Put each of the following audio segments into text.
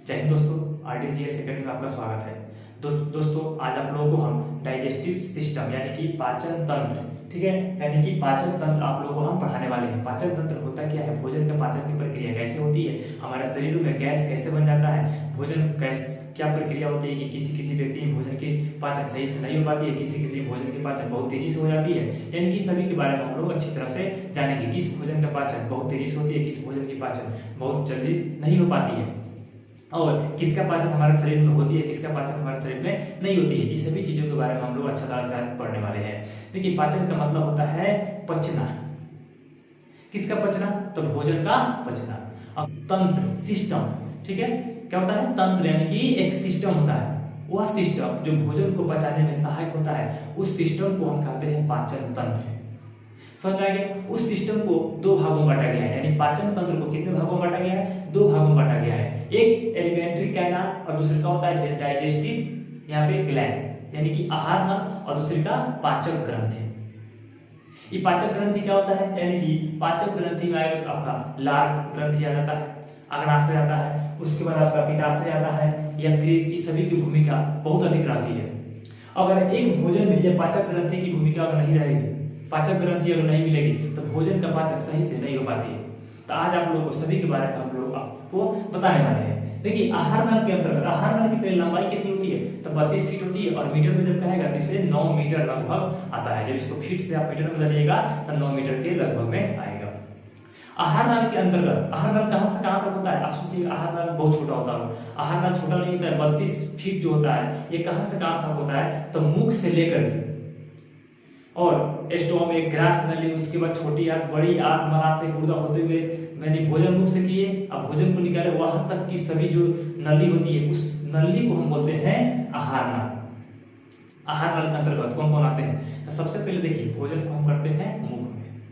जय हिंद दोस्तों, RDGS academy में आपका स्वागत है। दोस्तों आज आप लोगों को हम डाइजेस्टिव सिस्टम यानी कि पाचन तंत्र, ठीक है, यानी कि पाचन तंत्र आप लोगों को हम पढ़ाने वाले हैं। पाचन तंत्र होता क्या है, भोजन का पाचन की प्रक्रिया कैसे होती है, हमारे शरीर में गैस कैसे बन जाता है, भोजन कैसे क्या प्रक्रिया होती है कि किसी किसी व्यक्ति में भोजन की पाचन सही से नहीं हो पाती है, किसी किसी भोजन की पाचन बहुत तेजी से हो जाती है। यानी कि सभी के बारे में हम लोग अच्छी तरह से जानेंगे, किस भोजन का पाचन बहुत तेजी से होती है, किस भोजन की पाचन बहुत जल्दी नहीं हो पाती है, और किसका पाचन हमारे शरीर में होती है, किसका पाचन हमारे शरीर में नहीं होती है। इस सभी चीजों के बारे में हम लोग अच्छा तरह से पढ़ने वाले हैं। देखिए, पाचन का मतलब होता है पचना। किसका पचना? तो भोजन का पचना। अब तंत्र, सिस्टम, ठीक है, क्या होता है? तंत्र यानी कि एक सिस्टम होता है, वह सिस्टम जो भोजन को पचाने में सहायक होता है, उस सिस्टम को हम कहते हैं पाचन तंत्र। समझ में आ गया? उस सिस्टम को दो भागों में बांटा गया है, यानी पाचन तंत्र को कितने भागों में बांटा गया है? दो भागों में बांटा गया है। एक एलिमेंट्री कैनाल और दूसरे का होता है डाइजेस्टिव, यहाँ पे ग्लैंड यानी कि आहार नल, और दूसरे का पाचक ग्रंथि। ये पाचक ग्रंथि क्या होता है? यानी कि पाचक ग्रंथि में आपका लार ग्रंथि आ जाता है, अग्नाशय आता है, उसके बाद आपका पित्ताशय आता है, यकृत, इस सभी की भूमिका बहुत अधिक रहती है। अगर एक भोजन में यह पाचक ग्रंथि की भूमिका अगर नहीं रहेगी, पाचक ग्रंथि अगर नहीं मिलेगी, तो भोजन का पाचन सही से नहीं हो पाती है। तो आज आप लोगों को सभी के बारे में हम लोग आपको बताने वाले हैं। देखिए, आहार नल के अंतर्गत आहार नल की पहले लंबाई कितनी होती है? तो 32 फीट होती है, और मीटर में जब कहेगा तो इसे 9 मीटर लगभग आता है। जब इसको फीट से आप मीटर में बदलिएगा तो 9 मीटर के लगभग में आएगा। आहार नल के अंतर्गत आहार नल कहां से कहां तक होता है? आप सोचिए, आहार नल बहुत छोटा होता है, आहार नल छोटा नहीं होता है। 32 फीट जो होता है ये कहां से कहां तक होता है? तो मुख से लेकर के और स्टोमक, ग्रास नली, उसके बाद छोटी आंत, बड़ी आंत, मलाशय, गुर्दा होते हुए मैंने भोजन मुख से किए, अब भोजन को निकाले, वहां तक की सभी जो नली होती है, उस नली को हम बोलते हैं आहार नल। आहार नल के अंतर्गत कौन कौन आते हैं? तो सबसे पहले देखिए, भोजन को हम करते हैं मुख में,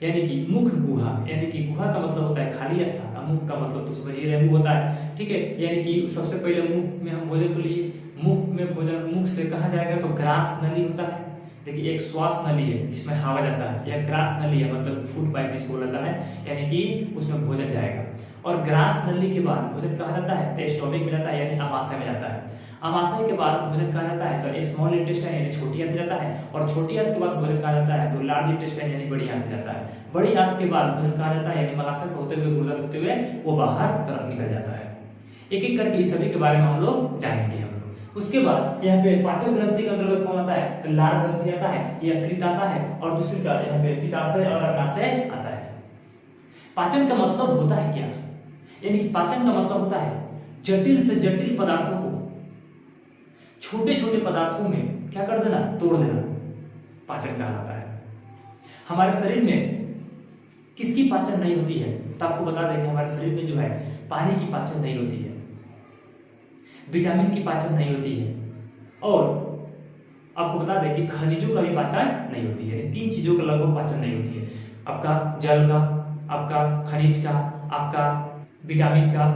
यानी कि मुख गुहा, यानी कि गुहा का मतलब होता है खाली स्थान, और मुख का मतलब तो समझिए रहे मुंह होता है, ठीक है। यानी कि सबसे पहले मुंह में हम भोजन को लिए, मुख में भोजन, मुख से कहा जाएगा तो ग्रास नली होता है। देखिए, एक श्वास नली है जिसमें हवा जाता है, या ग्रास नली है मतलब फूड पाइप जिसको बोला जाता है, यानी कि उसमें भोजन जाएगा। और ग्रास नली के बाद भोजन कहा जाता है तो स्टोमक में जाता है, यानी आमाशय में जाता है। आमाशय के बाद भोजन कहा जाता है तो स्मॉल इंटेस्टाइन यानी छोटी आंत में जाता है, और छोटी आंत के बाद भोजन कहा जाता है तो लार्ज इंटेस्टाइन यानी बड़ी आंत में जाता है। बड़ी आंत के बाद भोजन कहा जाता है, यानी मलाशय से होते हुए, गुर्दा से होते हुए वो बाहर की तरफ निकल जाता है। एक एक करके इस सभी के बारे में हम लोग जानेंगे। उसके बाद यहाँ पे पाचक ग्रंथि के अंतर्गत कौन आता है? तो लार ग्रंथि आता है, यकृत आता है, और दूसरी का यहाँ पे पित्ताशय और अग्नाशय आता है। पाचन का मतलब होता है क्या? यानी कि पाचन का मतलब होता है जटिल से जटिल पदार्थों को छोटे छोटे पदार्थों में क्या कर देना? तोड़ देना, पाचन कहलाता है। हमारे शरीर में किसकी पाचन नहीं होती है? तो आपको बता दें कि हमारे शरीर में जो है पानी की पाचन नहीं होती है, विटामिन की पाचन नहीं होती है, और आपको बता दें कि खनिजों का भी पाचन नहीं होती है। तीन चीजों का लगभग पाचन नहीं होती है, आपका जल का, आपका खनिज का, आपका विटामिन का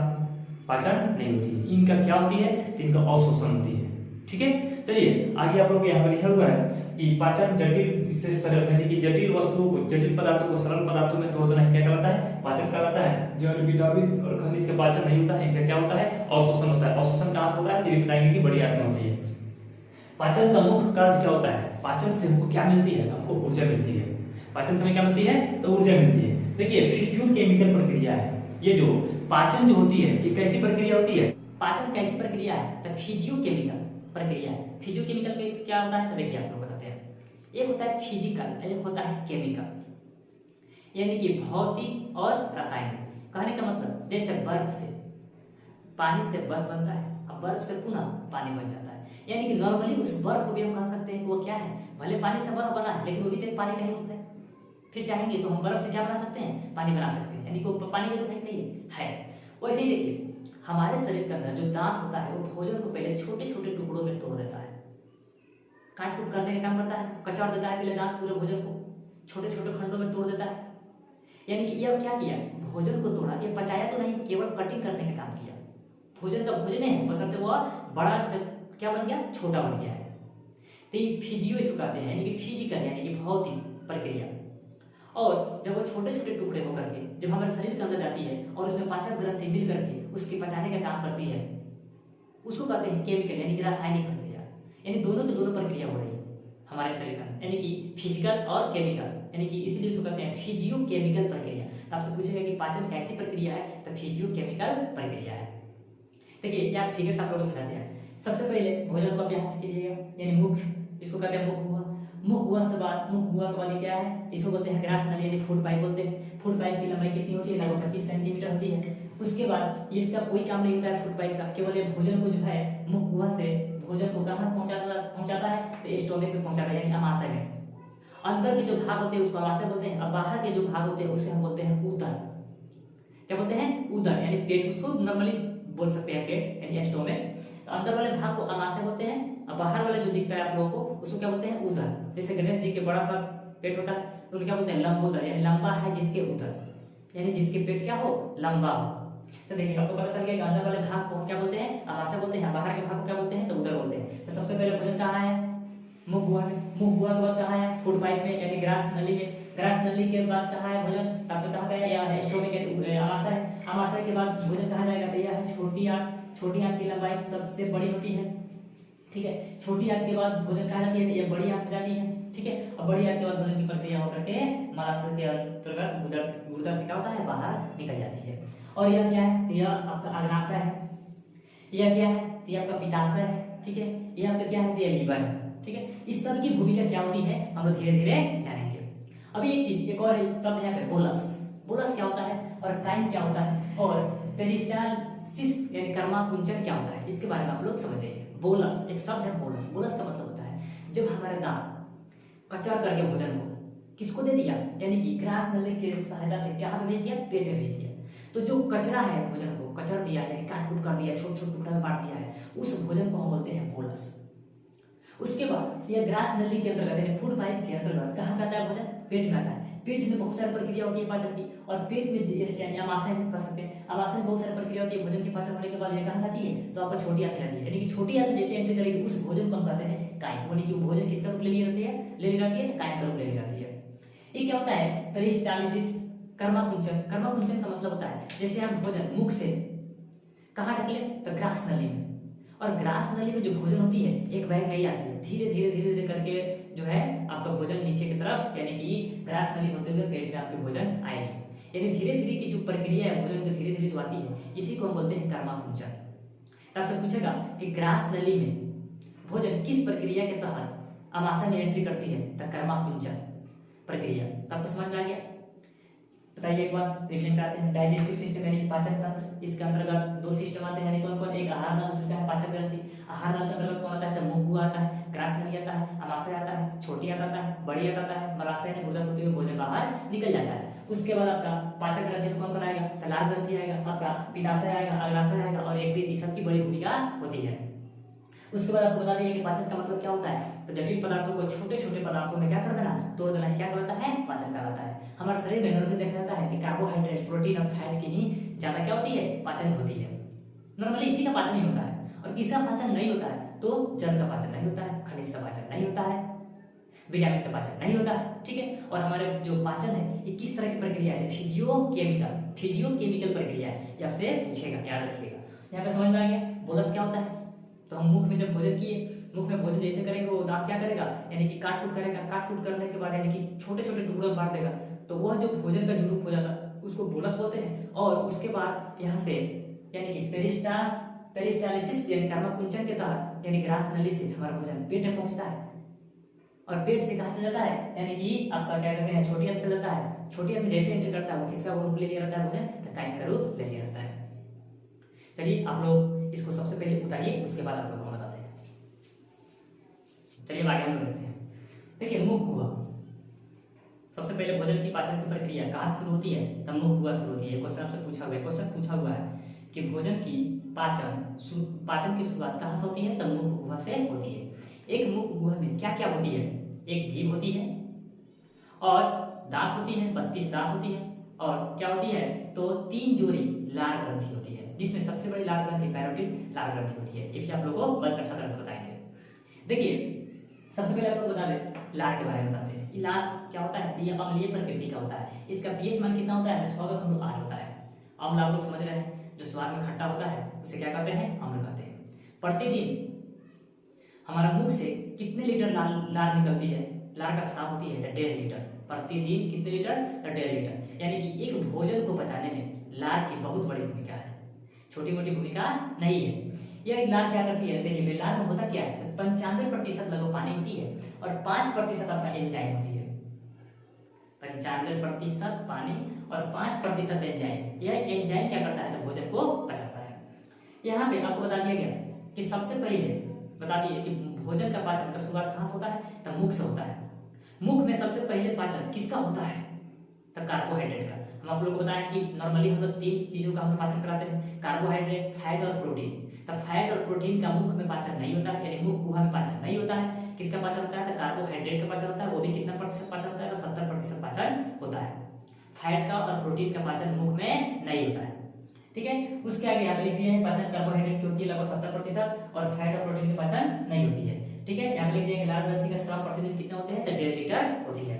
पाचन नहीं होती है। इनका क्या होती है? तो इनका अवशोषण होती है, ठीक है। चलिए आगे आप लोग यहाँ पर लिखा हुआ है कि पाचन जटिल से सरल, यानी कि जटिल वस्तुओं को, जटिल पदार्थों को सरल पदार्थों में तोड़ देना क्या कहलाता है? पाचन कहलाता है। जल, विटामिन और खनिज का पाचन नहीं होता है, इनका क्या होता है? अवशोषण होता है। अवशोषण कहाँ होता है? ये बताएंगे कि बड़ी आंत में होती है। पाचन का मुख्य कार्य क्या होता है? पाचन से हमको क्या मिलती है? हमको ऊर्जा मिलती है। पाचन से हमें क्या मिलती है? तो ऊर्जा मिलती है। देखिए, फिजियोकेमिकल प्रक्रिया है ये। जो पाचन जो होती है ये कैसी प्रक्रिया होती है? पाचन कैसी प्रक्रिया है? तो फिजियोकेमिकल प्रक्रिया है। फिजियोकेमिकल क्या होता है? देखिए आप लोग बताते हैं। एक होता है फिजिकल, एक होता है केमिकल, यानी कि भौतिक और रासायनिक। कहने का मतलब जैसे बर्फ से, पानी से बर्फ बनता है, अब बर्फ से पुनः पानी बन जाता है, यानी कि नॉर्मली उस बर्फ को भी हम कह सकते हैं कि वो क्या है? भले पानी से बर्फ बना है, लेकिन वो भी तो पानी का ही रूप है। फिर चाहेंगे तो हम बर्फ से क्या बना सकते हैं? पानी बना सकते हैं, यानी कि पानी का रूप है कि नहीं है। वैसे ही देखिए, हमारे शरीर के अंदर जो दांत होता है वो भोजन को पहले छोटे छोटे टुकड़ों में तोड़ देता है, काट कूट करने का काम करता है, कचौड़ देता है पहले दांत पूरे भोजन को छोटे छोटे खंडों में तोड़ देता है। यानी कि यह क्या किया? भोजन को तोड़ा, ये पचाया तो नहीं, केवल कटिंग करने का काम किया। भोजन का भोजन है, बशर्ते वह बड़ा से क्या बन गया? छोटा बन गया है। तो ये फिजियो इसको कहते हैं, यानी कि फिजिकल, यानी कि भौतिक प्रक्रिया। और जब वो छोटे छोटे टुकड़े होकर के जब हमारे शरीर के अंदर जाती है और उसमें पाचक ग्रंथि मिल करके उसके पचाने का काम करती है, उसको कहते हैं केमिकल यानी कि रासायनिक प्रक्रिया। यानी दोनों की दोनों प्रक्रिया हो रही है हमारे शरीर में, यानी कि फिजिकल और केमिकल, यानी कि इसीलिए उसको कहते हैं फिजियो केमिकल प्रक्रिया। तो आपसे पूछेगा कि पाचन कैसी प्रक्रिया है, तो फिजियो केमिकल प्रक्रिया है। देखिए यहाँ फिगर्स आप लोगों को समझाते हैं। सबसे पहले भोजन को अभ्यास कीजिएगा, यानी मुख, इसको कहते हैं मुख हुआ। मुख हुआ से बाद, मुख हुआ के बाद ये क्या है, इसको बोलते हैं ग्रास नली यानी फूड पाइप बोलते हैं। फूड पाइप की लंबाई कितनी होती है, लगभग 25 सेंटीमीटर होती है। उसके बाद ये इसका कोई काम नहीं होता है फूड पाइप का, केवल ये भोजन को जो है मुख हुआ से भोजन को कहाँ पहुंचाता है, तो स्टोमक में पहुंचाता है यानी अमाशय में। अंदर के जो भाग होते हैं उसको अमाशय बोलते हैं, और बाहर के जो भाग होते हैं उसे हम बोलते हैं उदर। क्या बोलते हैं, उदर, यानी पेट, उसको नॉर्मली बोल सकते हैं पेट यानी स्टोमक। तो अंदर वाले भाग को अमाशय बोलते हैं, और बाहर वाला जो दिखता है आप लोगों को उसको क्या बोलते हैं, उदर। जैसे गणेश जी के बड़ा सा पेट होता है तो क्या बोलते हैं, लंबोदर, यानी लंबा है जिसके उदर, यानी जिसके पेट क्या हो, लंबा हो। तो देखिए आपको पता चल गया अंदर वाले भाग को क्या बोलते हैं, अमाशय बोलते हैं, बाहर के भाग को क्या बोलते हैं, तो उदर बोलते हैं। तो सबसे पहले भोजन कहाँ है, मुख हुआ में। मुख हुआ के बाद कहाँ है, फूड पाइप में यानी ग्रास नली में। ग्रास नली के बाद कहाँ है भोजन, तब तो कहाँ गया, यह स्टोमक यानी अमाशय है। अमाशय के बाद भोजन कहाँ जाएगा, तो यह है छोटी आंत। छोटी आंत की लंबाई सबसे बड़ी होती है, ठीक है। छोटी आंत के बाद भोजन कहाँ जाती है, ये बड़ी आंत जाती है, ठीक है। और बड़ी आंत के बाद भोजन की प्रक्रिया होकर के मलाशय के अंतर्गत गुर्दा से क्या होता है, बाहर निकल जाती है। और यह क्या है, तो यह आपका अग्नाशय है। यह क्या है, तो यह आपका पित्ताशय है, ठीक है। यह आपका क्या है, तो यह लीवर है, ठीक है। इस सब की भूमिका क्या होती है हम लोग धीरे धीरे जानेंगे। अभी एक चीज, एक और शब्द यहाँ पे बोलस। बोलस क्या होता है, और काइम क्या होता है, और पेरिस्टालसिस यानी कर्माकुंचन क्या होता है, इसके बारे में आप लोग समझिए। बोलस एक शब्द है, बोलस। बोलस का मतलब होता है जब हमारे दांत कचर करके भोजन को किसको दे दिया, यानी कि ग्रास नली के सहायता से क्या भेज दिया, पेट में भेज दिया। तो जो कचरा है भोजन को कचर दिया है, काट कूट कर दिया, छोटे छोटे टुकड़ा में बांट दिया है, उस भोजन को हम बोलते हैं बोलस। उसके बाद यह ग्रास नली के अंतर्गत यानी फूड पाइप के अंतर्गत कहाँ आता है भोजन, पेट में आता है। पेट में बहुत सारी प्रक्रिया होती है पाचन की, और पेट में यानी अमाशय में कर सकते हैं। अमाशय में बहुत सारी प्रक्रिया होती है, भोजन की पाचन होने के बाद ये कहाँ जाती है, तो आपका छोटी आंत में जाती है। यानी कि छोटी आंत में जैसे एंट्री करेगी उस भोजन को हम कहते हैं काइम, यानी कि वो भोजन किसका रूप ले ली रहती है, ले ली रहती है, तो काइम का रूप ले ली रहती है। ये क्या होता है, पेरिस्टालसिस, कर्माकुंचन। कर्माकुंचन का मतलब होता है जैसे हम भोजन मुख से कहाँ ढकले, तो ग्रास नली में। और ग्रास नली में जो भोजन होती है एक बैग नहीं आती है, धीरे धीरे धीरे धीरे करके जो है आपका भोजन नीचे की तरफ यानी कि ग्रास नली होते हुए पेट में आपके भोजन आएगी। यानी धीरे धीरे की जो प्रक्रिया है भोजन की धीरे धीरे जो आती है इसी को हम बोलते हैं कर्माकुंचन। तब से पूछेगा कि ग्रास नली में भोजन किस प्रक्रिया के तहत अमाशय में एंट्री करती है, तो कर्माकुंचन प्रक्रिया। तब तो समझ में आ गया। बताइए एक बार रिवीजन कराते हैं। डाइजेस्टिव सिस्टम यानी कि पाचन तंत्र, इसके अंतर्गत दो सिस्टम आते हैं, यानी कौन कौन, एक आहार नाल, दूसरा है पाचन ग्रंथि। आहार नाल के अंतर्गत कौन आता है, तो मुख हुआ आता है, ग्रास नली आता है, अमाशय आता है, छोटी आंत आता है, बड़ी आंत आता है, मलाशय यानी गुर्दा से होते हुए भोजन बाहर निकल जाता है। उसके बाद आपका पाचन ग्रंथि में कौन कौन आएगा, तो लाल ग्रंथि आएगा, आपका पित्ताशय आएगा, अग्नाशय आएगा, और यकृत, इस सब की बड़ी भूमिका होती है। उसके बाद आपको बता दें कि पाचन का मतलब क्या होता है, तो जटिल पदार्थों को छोटे छोटे पदार्थों में क्या कर देना, तोड़ देना, क्या कहलाता है, पाचन कहलाता है। हमारे शरीर में नॉर्मली देखा जाता है कि कार्बोहाइड्रेट, प्रोटीन और फैट की ही ज्यादा क्या होती है, पाचन होती है। नॉर्मली इसी का पाचन नहीं होता है, और किसका पाचन नहीं होता है, तो जल का पाचन नहीं होता है, खनिज का पाचन नहीं होता है, विटामिन का पाचन नहीं होता है, ठीक है। और हमारे जो पाचन है ये किस तरह की प्रक्रिया है, फिजियोकेमिकल, फिजियोकेमिकल प्रक्रिया है, ये आपसे पूछेगा, याद रखिएगा। यहाँ पे समझ में आ गया बोलस क्या होता है। तो हम मुख में जब भोजन किए, मुख में भोजन जैसे करेंगे वो दांत क्या करेगा, यानी कि काट कूट करेगा, काट कूट करने के बाद यानी कि छोटे छोटे टुकड़ों में बांट देगा, तो वह जो भोजन का जो रूप हो जाता है उसको बोलस बोलते हैं। और उसके बाद यहाँ से यानी कि पेरिस्टालसिस यानी कर्माकुंचन के तहत यानी ग्रास नली से हमारा भोजन पेट में पहुंचता है, और पेट से कहाँ चला जाता है, यानी कि आपका क्या कहते हैं, छोटी आंत चला जाता है। छोटी आंत में जैसे एंटर करता है वो किसका रूप ले लिया रहता है, भोजन, तो काइम का रूप ले लिया रहता है। चलिए आप लोग इसको सबसे पहले उतारिए, उसके बाद आप लोग को बताते हैं। चलिए आगे हम लोग देखते हैं। देखिए मुख हुआ, सबसे पहले भोजन की पाचन की प्रक्रिया कहाँ से शुरू होती है, तब मुख हुआ शुरू होती है। क्वेश्चन आपसे पूछा हुआ है, क्वेश्चन पूछा हुआ है कि भोजन की पाचन की शुरुआत कहाँ से होती है, तब मुख गुहा से होती है। एक मुख गुहा में क्या क्या होती है, एक जीभ होती है, और दांत होती है, 32 दांत होती है, और क्या होती है, तो 3 जोड़ी लार ग्रंथि होती है, जिसमें सबसे बड़ी लार ग्रंथि पैरोटिड लार ग्रंथि होती है। ये भी आप लोगों को बहुत अच्छा तरह से बताएंगे। देखिए सबसे पहले आप लोग बता दें लार के बारे में बताते हैं। ये लार क्या होता है, ये अम्लीय प्रकृति का होता है। इसका पीएच मान कितना होता है, 6.8 होता है। अम्ल आप लोग समझ रहे हैं, जो स्वाद में खट्टा होता है उसे क्या कहते हैं, अम्ल कहते हैं। प्रतिदिन हमारा मुख से कितने लीटर लार निकलती है, लार का स्राव होती है, तो 1.5 लीटर। प्रतिदिन कितने लीटर, तो 1.5 लीटर। यानी कि एक भोजन को पचाने में लार की बहुत बड़ी भूमिका है, छोटी मोटी भूमिका नहीं है। यह लार क्या करती है, देखिए लार में होता क्या है, 95% लगभग पानी होती है और 5% आपका एंजाइम होती है। 95% पानी और 5% एंजाइम। यह एंजाइम क्या करता है, तो भोजन को पचाता है। यहाँ पे आपको बता दिया गया कि सबसे पहले बता दिए कि भोजन का पाचन का शुरुआत कहाँ से होता है, तो मुख से होता है। मुख में सबसे पहले पाचन किसका होता है, तो कार्बोहाइड्रेट का। हम आप लोगों को बताएं कि नॉर्मली हम लोग 3 चीजों का हम पाचन कराते हैं, कार्बोहाइड्रेट, फैट और प्रोटीन। तो फैट और प्रोटीन का मुख में पाचन नहीं होता है, यानी मुख गुहा में पाचन नहीं होता है। किसका पाचन होता है, तो कार्बोहाइड्रेट का पाचन होता है। वो भी कितना प्रतिशत पाचन होता है, तो 70% पाचन होता है। फैट का और प्रोटीन का पाचन मुख में नहीं होता है, ठीक है। उसके आगे यहाँ पे लिख दिया है पाचन कार्बोहाइड्रेट की होती है लगभग 70% और फैट और प्रोटीन की पाचन नहीं होती है, ठीक है। यहाँ पे लिख दिया है कि लार ग्रंथि का स्राव प्रतिदिन कितना होते हैं, तो 1.5 लीटर होती है।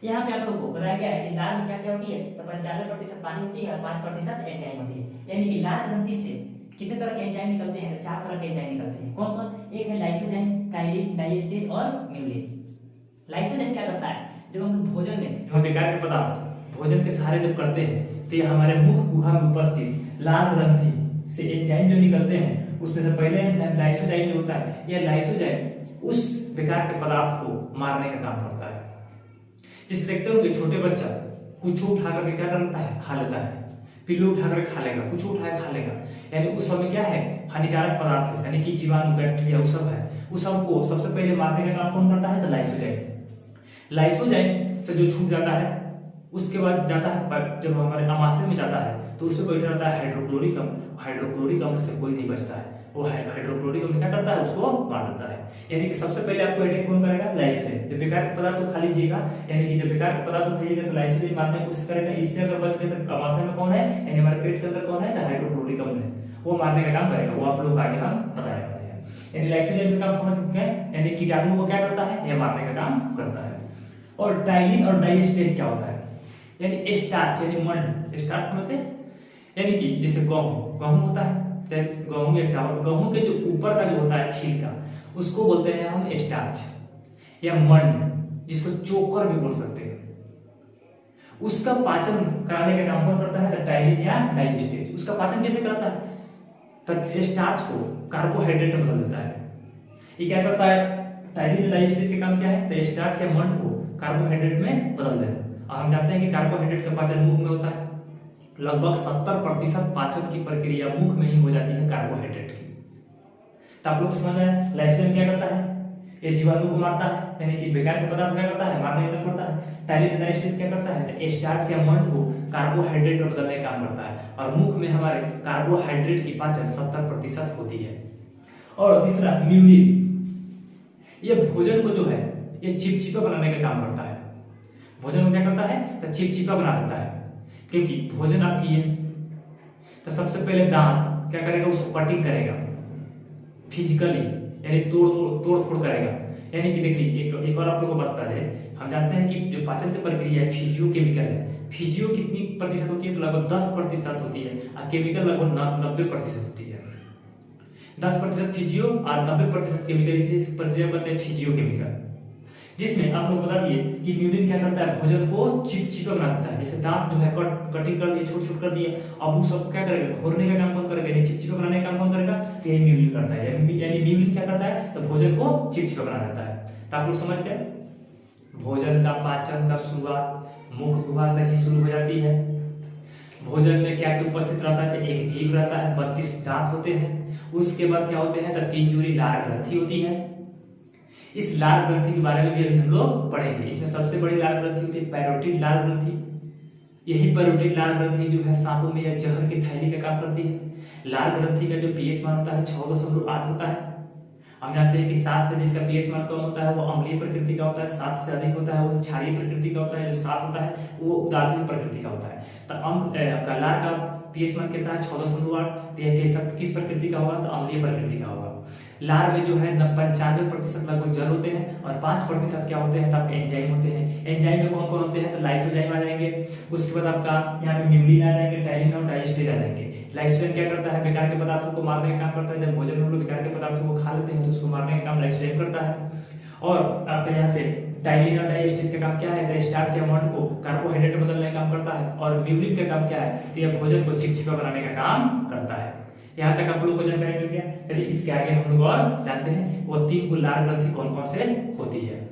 यहाँ पे आप लोगों को बताया गया है कि लार में क्या क्या होती है, तो 95% पानी होती है और 5% एंजाइम होती है। यानी कि लार ग्रंथि से कितने तरह के एंजाइम निकलते हैं, 4 तरह के एंजाइम निकलते हैं। कौन कौन, एक है लाइसोजाइम, काइलिन, डाइजेस्टेज और म्यूलिन। लाइसोजाइम क्या करता है, जब हम भोजन में जो बेकार के पदार्थ भोजन के सहारे जब करते हैं तो ये हमारे मुख गुहा में उपस्थित लार ग्रंथि से एंजाइम जो निकलते हैं उसमें से पहले एंजाइम लाइसोजाइम होता है। यह लाइसोजाइम उस बेकार के पदार्थ को मारने का काम करता है। जिसे देखते हो कि छोटे बच्चा कुछ उठा करके क्या करता है, खा लेता है, पिल्लू उठा कर खा लेगा, कुछ उठाए खा लेगा, यानी उस समय क्या है, हानिकारक पदार्थ है, यानी कि जीवाणु, बैक्टीरिया, वो सब है। उस सबको सबसे पहले मारने का काम कौन करता है, तो लाइसोजाइम। लाइसोजाइम से जो छूट जाता है उसके बाद जाता है, जब हमारे आमाशय में जाता है तो उससे बैठा रहता है हाइड्रोक्लोरिक अम्ल। हाइड्रोक्लोरिक अम्ल से कोई नहीं बचता है, वो हाइड्रोक्लोरिक अम्ल क्या करता है, उसको मार देता है। यानी कि सबसे पहले आपको अटैक कौन करेगा, लाइसोजाइम। जब बेकार के पदार्थ को खा लीजिएगा, यानी कि जब बेकार के पदार्थ को खाइएगा तो लाइसोजाइम मारने की कोशिश करेगा। इससे अगर बच गए तो आमाशय में कौन है, यानी हमारे पेट के अंदर कौन है, तो हाइड्रोक्लोरिक अम्ल है, वो मारने का काम करेगा। वो आप लोग आगे हम बताने वाले हैं। यानी लाइसोजाइम का काम समझ चुके हैं, यानी कीटाणु को क्या करता है, यह मारने का काम करता है। और टाइलिन और डाइजेस्टेज क्या होता है, यानी स्टार्च, यानी मंड। स्टार्च समझते हैं, यानी कि जैसे गेहूं होता है, गेहूं या चावल, गेहूं के जो ऊपर का जो होता है छिलका, उसको बोलते हैं हम स्टार्च या मंड, जिसको चोकर भी बोल सकते हैं। उसका पाचन कराने का काम कौन करता है, टाइलिन या डाइजेस्टेज। उसका पाचन कैसे करता है, तब स्टार्च को कार्बोहाइड्रेट में बदल देता है। ये क्या करता है, टाइलिन डाइजेस्टेज का काम क्या है, तो स्टार्च या मंड को कार्बोहाइड्रेट में बदल देना। और हम जानते हैं कि कार्बोहाइड्रेट का पाचन मुख में होता है। लगभग 70% पाचन की प्रक्रिया मुख में ही हो जाती है कार्बोहाइड्रेट की। तो आप लोग को समझ में आया, लाइसोजाइम क्या करता है, ये जीवाणु को मारता है, यानी कि बेकार के पदार्थ क्या करता है, मारने का पड़ता है। टाइलिन डाइजेस्टेज क्या करता है, तो स्टार्च या मंड को कार्बोहाइड्रेट में बदलने का काम करता है। और मुख में हमारे कार्बोहाइड्रेट की पाचन 70% होती है। और तीसरा म्यूलिन, ये भोजन को जो है ये चिपचिपा बनाने का काम करता है। भोजन को क्या करता है, तो चिपचिपा बना देता है। क्योंकि भोजन आप किए तो सबसे पहले दांत क्या करेगा, उसको कटिंग करेगा फिजिकली, यानी तोड़ फोड़ करेगा। यानी कि देखिए एक और आप लोगों को बता दें, हम जानते हैं कि जो पाचन की प्रक्रिया है फिजियोकेमिकल है। फिजियो कितनी प्रतिशत होती है, तो लगभग 10% होती है, और केमिकल लगभग 90% होती है। 10% फिजियो और 90% केमिकल, इसलिए इस प्रक्रिया को कहते हैं फिजियोकेमिकल। जिसमें आप लोग बता दिए कि म्यूलिन क्या करता है, भोजन को चिपचिपा बना देता है। जैसे दांत जो है कटिंग कर दिए, छोट कर दिए, अब वो सब क्या करेगा, घोरने का काम कौन करेगा, यानी चिपचिपा बनाने का काम कौन करेगा, तो ये म्यूलिन करता है। यानी म्यूलिन क्या करता है, तो भोजन को चिपचिपा बना देता है। तो आप लोग समझ गए, भोजन का पाचन का शुरुआत मुख गुहा से ही शुरू हो जाती है। भोजन में क्या क्या उपस्थित रहता है, तो एक जीभ रहता है, 32 दांत होते हैं। उसके बाद क्या होते हैं, तो 3 जोड़ी लार ग्रंथि होती है। इस लार ग्रंथि के बारे में भी हम लोग पढ़ेंगे। इसमें सबसे बड़ी लार ग्रंथि होती है पैरोटिड लार ग्रंथि। यही पैरोटिड लार ग्रंथि जो है सांपों में या जहर की थैली का काम करती है। लार ग्रंथि का जो पीएच मान होता है 6.8 होता है। हम जानते हैं कि 7 से जिसका पीएच मान कम होता है वो अम्लीय प्रकृति का होता है, 7 से अधिक होता है वो क्षारीय प्रकृति का होता है, जो 7 होता है वो उदासीन प्रकृति का होता है। तो लार का पीएच मान कितना है, 6.8। तो यह किस प्रकृति का होगा, तो अम्लीय प्रकृति का होगा। लार में जो है 95% लगभग जल होते हैं और 5% क्या होते हैं, तो आपके एंजाइम होते हैं। एंजाइम में कौन कौन होते हैं, तो लाइसोजाइम आ जाएंगे, उसके बाद आपका यहाँ पे म्यूलिन आ जाएंगे, टाइलिन और डाइजेस्टेज आ जाएंगे। लाइसोजाइम क्या करता है, बेकार के पदार्थों को मारने का काम करता है। जब भोजन में हम लोग बेकार के पदार्थों को खा लेते हैं तो उसको मारने का काम लाइसोजाइम करता है। और आपके यहाँ पे टाइलिन और डाइजेस्टिव का काम क्या है, स्टार्च या मड को कार्बोहाइड्रेट में बदलने का काम करता है। और म्यूलिन का काम क्या है, तो यह भोजन को चिपचिपा बनाने का काम करता है। यहाँ तक आप लोगों को जानकारी मिल गया। चलिए इसके आगे हम लोग और जानते हैं वो 3 कुल लाल ग्रंथि कौन कौन से होती है।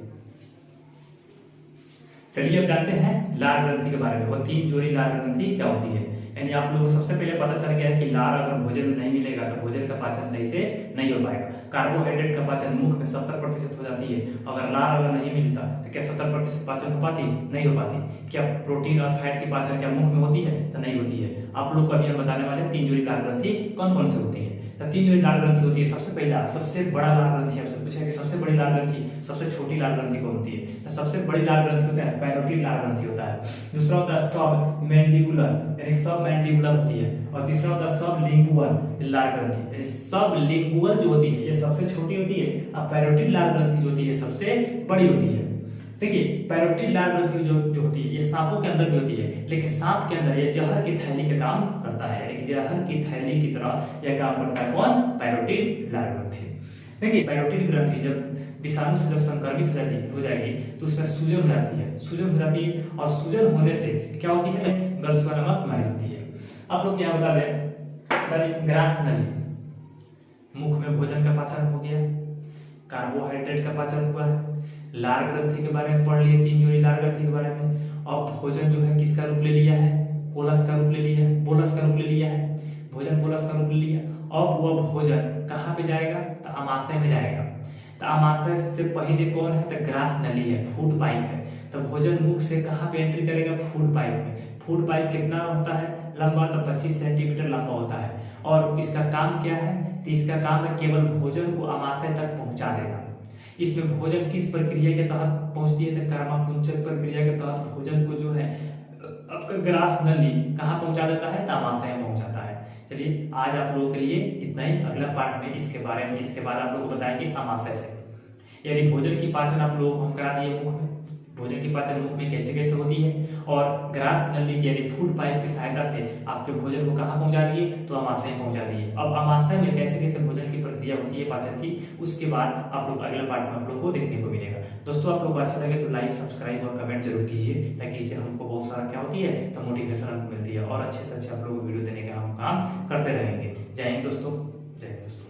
चलिए अब जानते हैं लाल ग्रंथि के बारे में। वो 3 जोड़ी लाल ग्रंथि क्या होती है। यानी आप लोगों को सबसे पहले पता चल गया है कि लार अगर भोजन में नहीं मिलेगा तो भोजन का पाचन सही से नहीं हो पाएगा। कार्बोहाइड्रेट का पाचन मुख में 70% हो जाती है। अगर लार अगर नहीं मिलता तो क्या 70% पाचन हो पाती, नहीं हो पाती। क्या प्रोटीन और फैट की पाचन क्या मुख में होती है, तो नहीं होती है। आप लोग को अभी हम बताने वाले 3 जोड़ी लाल ग्रंथि कौन कौन से होती है। तो 3 जोड़ी लाल ग्रंथि होती है। सबसे पहला सबसे बड़ा लाल ग्रंथि, आपसे पूछा कि सबसे बड़ी लाल ग्रंथि, सबसे छोटी लाल ग्रंथि कौन होती है। तो सबसे बड़ी लाल ग्रंथि होता है पैरोटिड लाल ग्रंथि होता है। दूसरा होता है सब मैंडिबुलर यानी सब मैंडिबुलर होती है। और तीसरा होता है सब लिंगुअल लाल ग्रंथि यानी सब लिंगुअल जो होती है ये सबसे छोटी होती है। और पैरोटिड लाल ग्रंथि जो होती है सबसे बड़ी होती है। देखिए पैरोटिड लाल ग्रंथि जो होती है ये सांपों के अंदर भी होती है, लेकिन सांप के अंदर ये जहर की थैली का काम करता है। यानी कि जहर की थैली की तरह यह काम करता है कौन, पैरोटिड लाल ग्रंथि। देखिए पैरोटिड ग्रंथि जब विषाणु से जब संक्रमित हो जाएगी तो उसमें सूजन हो जाती है, सूजन हो जाती है। और सूजन होने से क्या होती है, गलसुआ नामक बीमारी होती है। आप लोग यहाँ बता दें ग्रास नली, मुख में भोजन का पाचन हो गया, कार्बोहाइड्रेट का पाचन हुआ है, लाल ग्रंथि के बारे में पढ़ लिए, 3 जोड़ी लाल ग्रंथि के बारे में। और भोजन जो है किसका रूप ले लिया है, कोलस का रूप ले लिया है, बोलस का रूप ले लिया है। भोजन बोलस का रूप ले लिया। अब वह भोजन कहाँ पे जाएगा, तो आमाशय में जाएगा। तो आमाशय से पहले कौन है, तो ग्रास नली है, फूड पाइप है। तो भोजन मुख से कहाँ पे एंट्री करेगा, फूड पाइप में। फूड पाइप कितना होता है लंबा, तो 25 सेंटीमीटर लंबा होता है। और इसका काम क्या है, तो इसका काम है केवल भोजन को आमाशय तक पहुंचा देगा। इसमें भोजन किस प्रक्रिया के तहत पहुंचती है, तो कर्माकुंचक प्रक्रिया के तहत भोजन को जो है आपका ग्रास नली कहाँ पहुंचा देता है, तो आमाशय में पहुंचाता है। चलिए आज आप लोगों के लिए इतना ही। अगला पार्ट में इसके बारे में इसके बाद आप लोगों को बताएंगे आमाशय से। यानी भोजन की पाचन आप लोगों को हम करा दिए मुख में, भोजन की पाचन मुख में कैसे कैसे होती है। और ग्रास नली की यानी फूड पाइप की सहायता से आपके भोजन को कहाँ पहुंचा दिए, तो आमाशय में पहुंचा दिए। अब आमाशय में कैसे कैसे भोजन की प्रक्रिया होती है पाचन की, उसके बाद आप लोग अगले पार्ट में आप लोग को देखने को मिलेगा। दोस्तों आप लोग को अच्छा लगे तो लाइक, सब्सक्राइब और कमेंट जरूर कीजिए, ताकि इससे हमको बहुत सारा क्या होती है, तो मोटिवेशन हमको मिलती है और अच्छे से अच्छे आप लोग को वीडियो देने का हम काम करते रहेंगे। जय हिंद दोस्तों, जय हिंद दोस्तों।